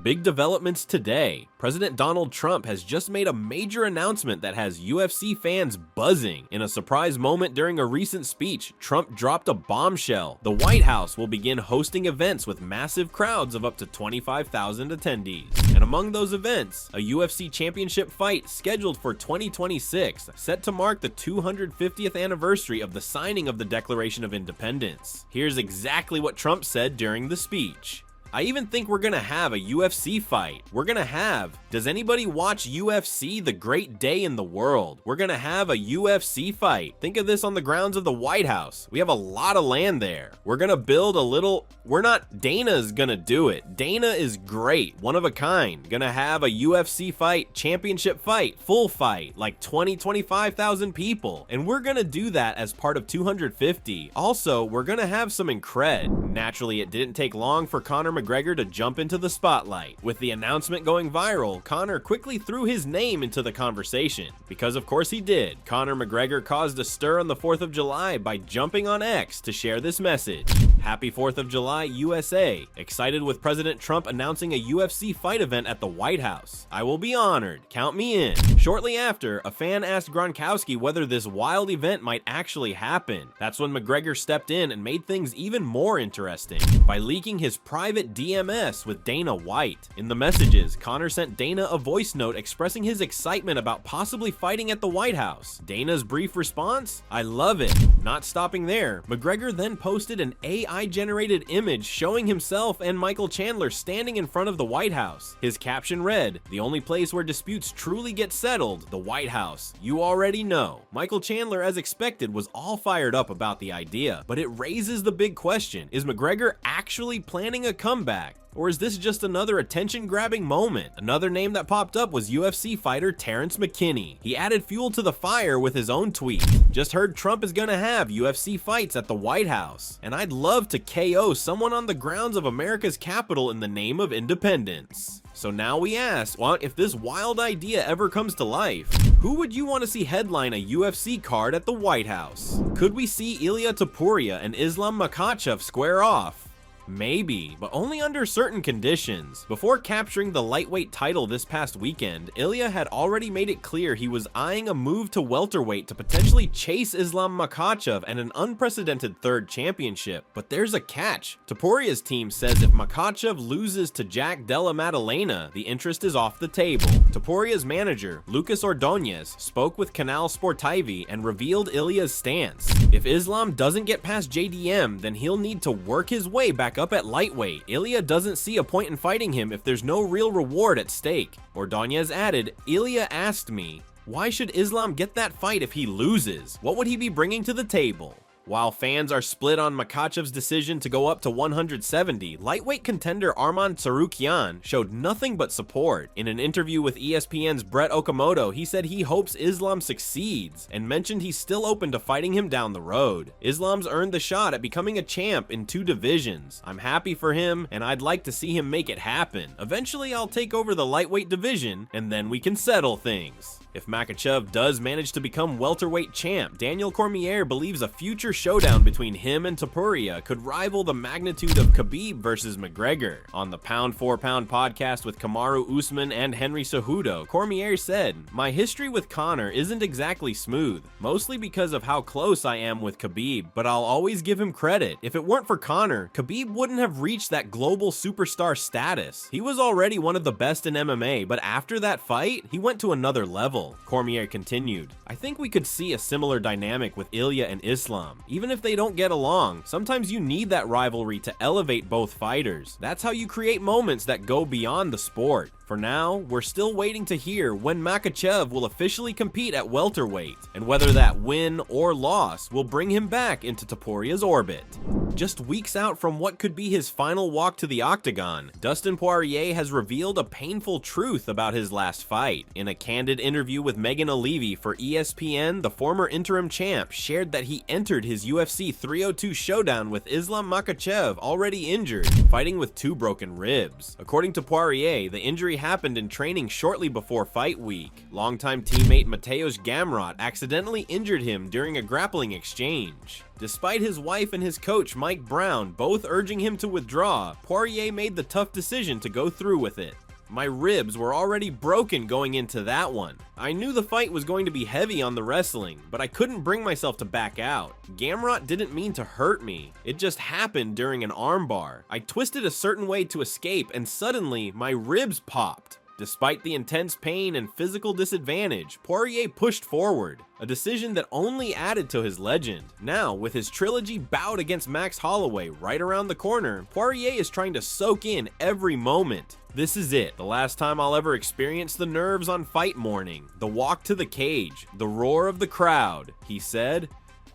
Big developments today. President Donald Trump has just made a major announcement that has UFC fans buzzing. In a surprise moment during a recent speech, Trump dropped a bombshell. The White House will begin hosting events with massive crowds of up to 25,000 attendees. And among those events, a UFC championship fight scheduled for 2026, set to mark the 250th anniversary of the signing of the Declaration of Independence. Here's exactly what Trump said during the speech. I even think we're gonna have a UFC fight. Does anybody watch UFC? The great day in the world. We're gonna have a UFC fight. Think of this on the grounds of the White House. We have a lot of land there. We're gonna build a little, Dana's gonna do it. Dana is great, one of a kind. Gonna have a UFC fight, championship fight, full fight, like 25,000 people. And we're gonna do that as part of 250. Also, we're gonna have some cred. Naturally, it didn't take long for Conor McGregor to jump into the spotlight. With the announcement going viral, Conor quickly threw his name into the conversation. Because of course he did. Conor McGregor caused a stir on the 4th of July by jumping on X to share this message. Happy 4th of July, USA. Excited with President Trump announcing a UFC fight event at the White House. I will be honored. Count me in. Shortly after, a fan asked Gronkowski whether this wild event might actually happen. That's when McGregor stepped in and made things even more interesting by leaking his private DMS with Dana White. In the messages, Conor sent Dana a voice note expressing his excitement about possibly fighting at the White House. Dana's brief response? I love it. Not stopping there, McGregor then posted an AI-generated image showing himself and Michael Chandler standing in front of the White House. His caption read, "The only place where disputes truly get settled, the White House. You already know." Michael Chandler, as expected, was all fired up about the idea, but it raises the big question, is McGregor actually planning a comeback? Or is this just another attention-grabbing moment? Another name that popped up was UFC fighter Terrence McKinney. He added fuel to the fire with his own tweet. Just heard Trump is gonna have UFC fights at the White House, and I'd love to KO someone on the grounds of America's capital in the name of independence. So now we ask, well, if this wild idea ever comes to life, who would you want to see headline a UFC card at the White House? Could we see Ilia Topuria and Islam Makhachev square off? Maybe, but only under certain conditions. Before capturing the lightweight title this past weekend, Ilia had already made it clear he was eyeing a move to welterweight to potentially chase Islam Makhachev and an unprecedented third championship. But there's a catch. Topuria's team says if Makhachev loses to Jack Della Maddalena, the interest is off the table. Topuria's manager, Lucas Ordonez, spoke with Canal Sportivi and revealed Ilia's stance. If Islam doesn't get past JDM, then he'll need to work his way back up at lightweight. Ilia doesn't see a point in fighting him if there's no real reward at stake. Ordonez added, Ilia asked me, why should Islam get that fight if he loses? What would he be bringing to the table? While fans are split on Makhachev's decision to go up to 170, lightweight contender Arman Tsarukyan showed nothing but support. In an interview with ESPN's Brett Okamoto, he said he hopes Islam succeeds and mentioned he's still open to fighting him down the road. Islam's earned the shot at becoming a champ in 2 divisions. I'm happy for him and I'd like to see him make it happen. Eventually I'll take over the lightweight division and then we can settle things. If Makhachev does manage to become welterweight champ, Daniel Cormier believes a future showdown between him and Topuria could rival the magnitude of Khabib versus McGregor. On the Pound for Pound podcast with Kamaru Usman and Henry Cejudo, Cormier said, "My history with Conor isn't exactly smooth, mostly because of how close I am with Khabib, but I'll always give him credit. If it weren't for Conor, Khabib wouldn't have reached that global superstar status. He was already one of the best in MMA, but after that fight, he went to another level." Cormier continued, "I think we could see a similar dynamic with Ilia and Islam. Even if they don't get along, sometimes you need that rivalry to elevate both fighters. That's how you create moments that go beyond the sport. For now, we're still waiting to hear when Makhachev will officially compete at welterweight, and whether that win or loss will bring him back into Topuria's orbit." Just weeks out from what could be his final walk to the octagon, Dustin Poirier has revealed a painful truth about his last fight. In a candid interview with Megan O'Leary for ESPN, the former interim champ shared that he entered his UFC 302 showdown with Islam Makhachev already injured, fighting with 2 broken ribs. According to Poirier, the injury happened in training shortly before fight week. Longtime teammate Mateusz Gamrot accidentally injured him during a grappling exchange. Despite his wife and his coach Mike Brown both urging him to withdraw, Poirier made the tough decision to go through with it. My ribs were already broken going into that one. I knew the fight was going to be heavy on the wrestling, but I couldn't bring myself to back out. Gamrot didn't mean to hurt me. It just happened during an armbar. I twisted a certain way to escape and suddenly my ribs popped. Despite the intense pain and physical disadvantage, Poirier pushed forward, a decision that only added to his legend. Now, with his trilogy bout against Max Holloway right around the corner, Poirier is trying to soak in every moment. This is it, the last time I'll ever experience the nerves on fight morning, the walk to the cage, the roar of the crowd, he said.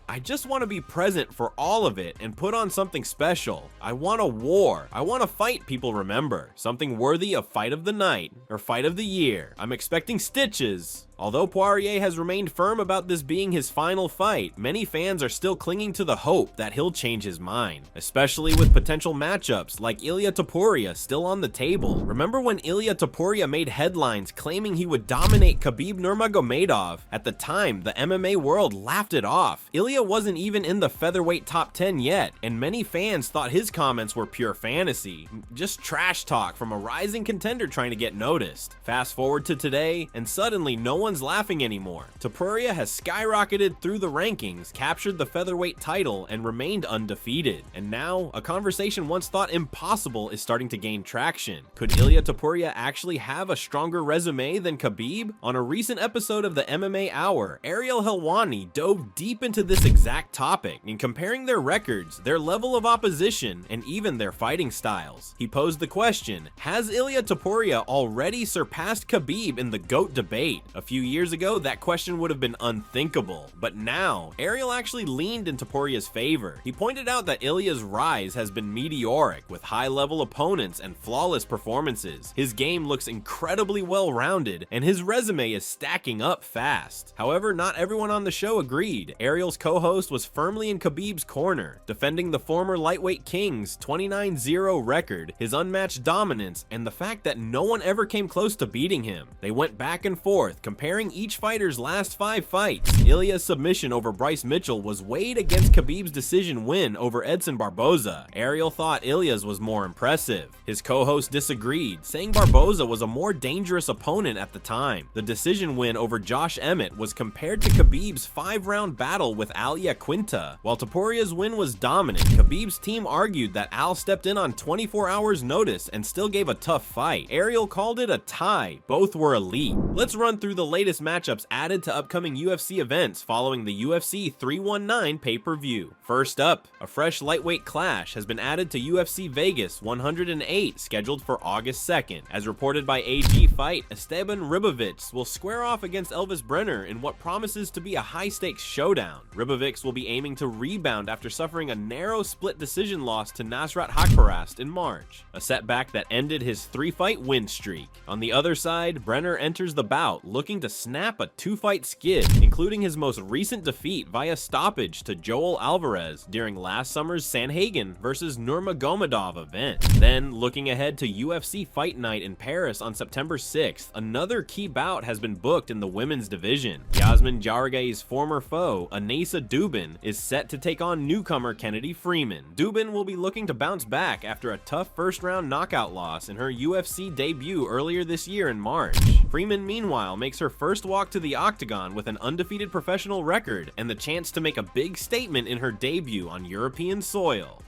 I just want to be present for all of it and put on something special. I want a war. I want a fight people remember. Something worthy of fight of the night or fight of the year. I'm expecting stitches. Although Poirier has remained firm about this being his final fight, many fans are still clinging to the hope that he'll change his mind, especially with potential matchups like Ilia Topuria still on the table. Remember when Ilia Topuria made headlines claiming he would dominate Khabib Nurmagomedov? At the time, the MMA world laughed it off. Ilia wasn't even in the featherweight top 10 yet, and many fans thought his comments were pure fantasy, just trash talk from a rising contender trying to get noticed. Fast forward to today, and suddenly no one's laughing anymore. Topuria has skyrocketed through the rankings, captured the featherweight title, and remained undefeated. And now, a conversation once thought impossible is starting to gain traction. Could Ilia Topuria actually have a stronger resume than Khabib? On a recent episode of the MMA Hour, Ariel Helwani dove deep into this exact topic, in comparing their records, their level of opposition, and even their fighting styles. He posed the question, has Ilia Topuria already surpassed Khabib in the GOAT debate? A few years ago, that question would have been unthinkable, but now, Ariel actually leaned in Topuria's favor. He pointed out that Ilia's rise has been meteoric, with high-level opponents and flawless performances. His game looks incredibly well-rounded, and his resume is stacking up fast. However, not everyone on the show agreed. Ariel's co-host was firmly in Khabib's corner, defending the former lightweight king's 29-0 record, his unmatched dominance, and the fact that no one ever came close to beating him. They went back and forth, comparing each fighter's last 5 fights. Ilia's submission over Bryce Mitchell was weighed against Khabib's decision win over Edson Barboza. Ariel thought Ilia's was more impressive. His co-host disagreed, saying Barboza was a more dangerous opponent at the time. The decision win over Josh Emmett was compared to Khabib's 5-round battle with Al Iaquinta. While Topuria's win was dominant, Khabib's team argued that Al stepped in on 24 hours notice and still gave a tough fight. Ariel called it a tie. Both were elite. Let's run through the latest matchups added to upcoming UFC events following the UFC 319 pay-per-view. First up, a fresh lightweight clash has been added to UFC Vegas 108, scheduled for August 2nd. As reported by AG Fight, Esteban Ribovics will square off against Elvis Brenner in what promises to be a high-stakes showdown. Ribovics will be aiming to rebound after suffering a narrow split decision loss to Nasrat Haqparast in March, a setback that ended his 3-fight win streak. On the other side, Brenner enters the bout looking to snap a 2-fight skid, including his most recent defeat via stoppage to Joel Alvarez during last summer's Sanhagen vs Nurmagomedov event. Then, looking ahead to UFC Fight Night in Paris on September 6th, another key bout has been booked in the women's division. Yasmin Jaureg's former foe, Anasa Dubin, is set to take on newcomer Kennedy Freeman. Dubin will be looking to bounce back after a tough first-round knockout loss in her UFC debut earlier this year in March. Freeman, meanwhile, makes her first walk to the octagon with an undefeated professional record and the chance to make a big statement in her debut on European soil.